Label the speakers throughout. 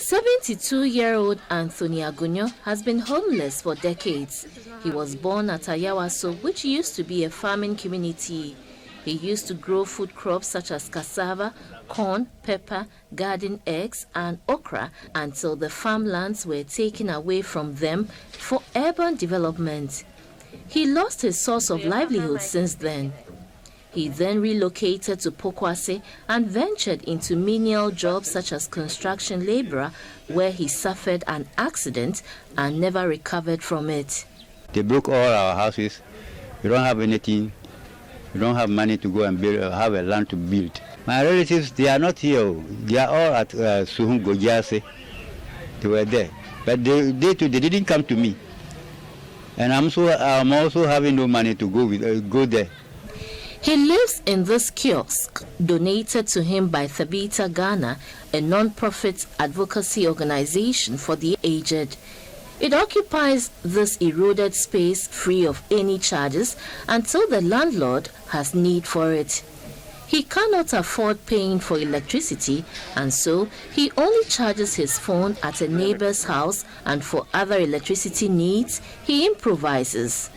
Speaker 1: 72-year-old Anthony Agunyo has been homeless for decades. He was born at Ayawaso, which used to be a farming community. He used to grow food crops such as cassava, corn, pepper, garden eggs, and okra until the farmlands were taken away from them for urban development. He lost his source of livelihood since then. He then relocated to Pokwase and ventured into menial jobs such as construction laborer, where he suffered an accident and never recovered from it.
Speaker 2: They broke all our houses. We don't have anything. We don't have money to go and build, have a land to build. My relatives, they are not here. They are all at Suhum Gojase. They were there. But they didn't come to me. And I'm also having no money to go there.
Speaker 1: He lives in this kiosk, donated to him by Thabita Ghana, a non-profit advocacy organization for the aged. It occupies this eroded space free of any charges until the landlord has need for it. He cannot afford paying for electricity, and so he only charges his phone at a neighbor's house, and for other electricity needs, he improvises.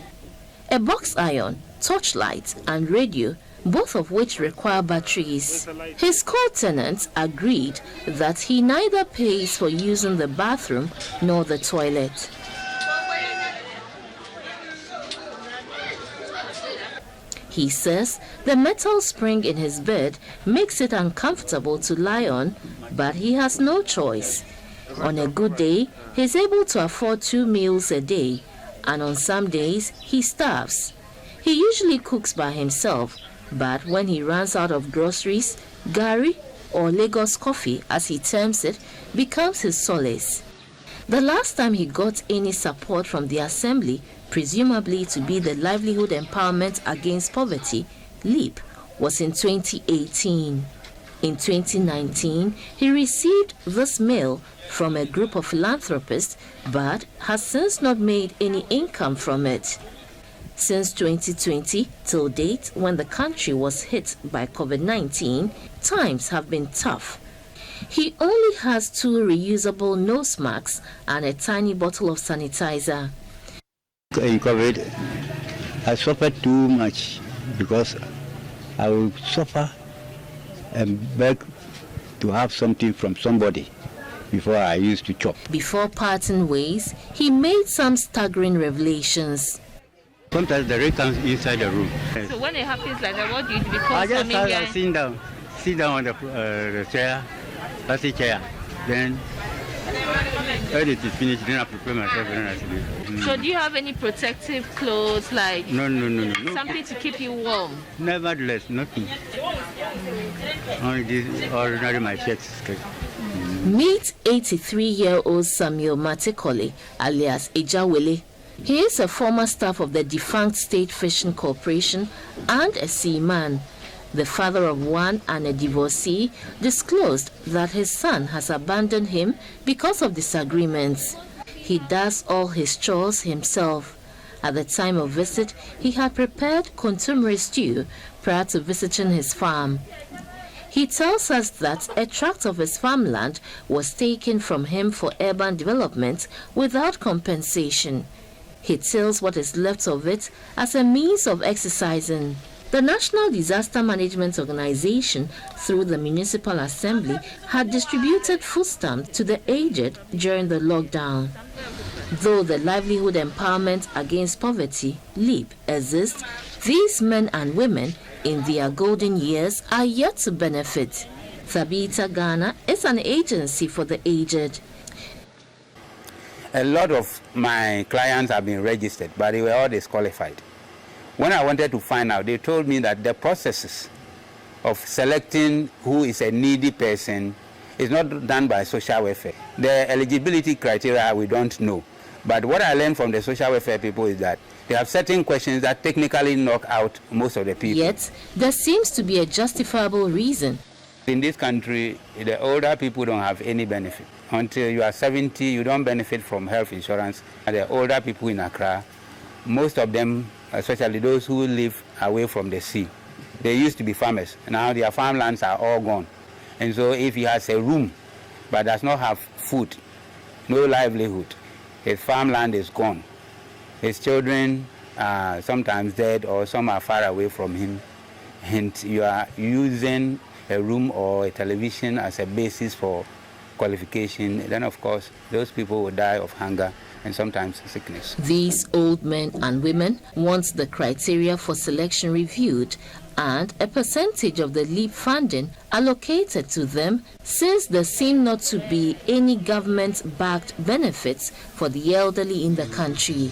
Speaker 1: A box iron, torchlight, and radio, both of which require batteries. His co-tenants agreed that he neither pays for using the bathroom nor the toilet. He says the metal spring in his bed makes it uncomfortable to lie on, but he has no choice. On a good day, he's able to afford 2 meals a day, and on some days, he starves. He usually cooks by himself, but when he runs out of groceries, gari, or Lagos coffee, as he terms it, becomes his solace. The last time he got any support from the assembly, presumably to be the Livelihood Empowerment Against Poverty, LEAP, was in 2018. In 2019, he received this mail from a group of philanthropists, but has since not made any income from it. Since 2020 till date, when the country was hit by COVID-19, times have been tough. He only has 2 reusable nose masks and a tiny bottle of sanitizer.
Speaker 2: In COVID, I suffered too much because I would suffer and beg to have something from somebody before I used to chop.
Speaker 1: Before parting ways, he made some staggering revelations.
Speaker 2: Sometimes the rain comes inside the room.
Speaker 3: So when it happens like that, what do you do? Because
Speaker 2: I just sit down on the chair, plastic chair. Then when it is finished, then I prepare myself and I sleep.
Speaker 3: So do you have any protective clothes, like
Speaker 2: No.
Speaker 3: something to keep you warm?
Speaker 2: Nevertheless, nothing. Only this ordinary my shirt.
Speaker 1: Meet 83-year-old Samuel Matekole, alias Ejawele. He is a former staff of the defunct State Fishing Corporation and a seaman. The father of one and a divorcee disclosed that his son has abandoned him because of disagreements. He does all his chores himself. At the time of visit, he had prepared kontomire stew prior to visiting his farm. He tells us that a tract of his farmland was taken from him for urban development without compensation. He tells what is left of it as a means of exercising. The National Disaster Management Organization, through the Municipal Assembly, had distributed food stamps to the aged during the lockdown. Though the Livelihood Empowerment Against Poverty, LEAP, exists, these men and women in their golden years are yet to benefit. Thabita Ghana is an agency for the aged.
Speaker 4: A lot of my clients have been registered, but they were all disqualified. When I wanted to find out, they told me that the processes of selecting who is a needy person is not done by social welfare. The eligibility criteria we don't know. But what I learned from the social welfare people is that they have certain questions that technically knock out most of the people.
Speaker 1: Yet, there seems to be a justifiable reason.
Speaker 4: In this country, the older people don't have any benefit. Until you are 70, you don't benefit from health insurance. And the older people in Accra, most of them, especially those who live away from the sea, they used to be farmers. Now their farmlands are all gone. And so if he has a room but does not have food, no livelihood. His farmland is gone. His children are sometimes dead or some are far away from him. And you are using a room or a television as a basis for qualification, then of course those people will die of hunger and sometimes sickness.
Speaker 1: These old men and women want the criteria for selection reviewed and a percentage of the LEAP funding allocated to them, since there seem not to be any government-backed benefits for the elderly in the country.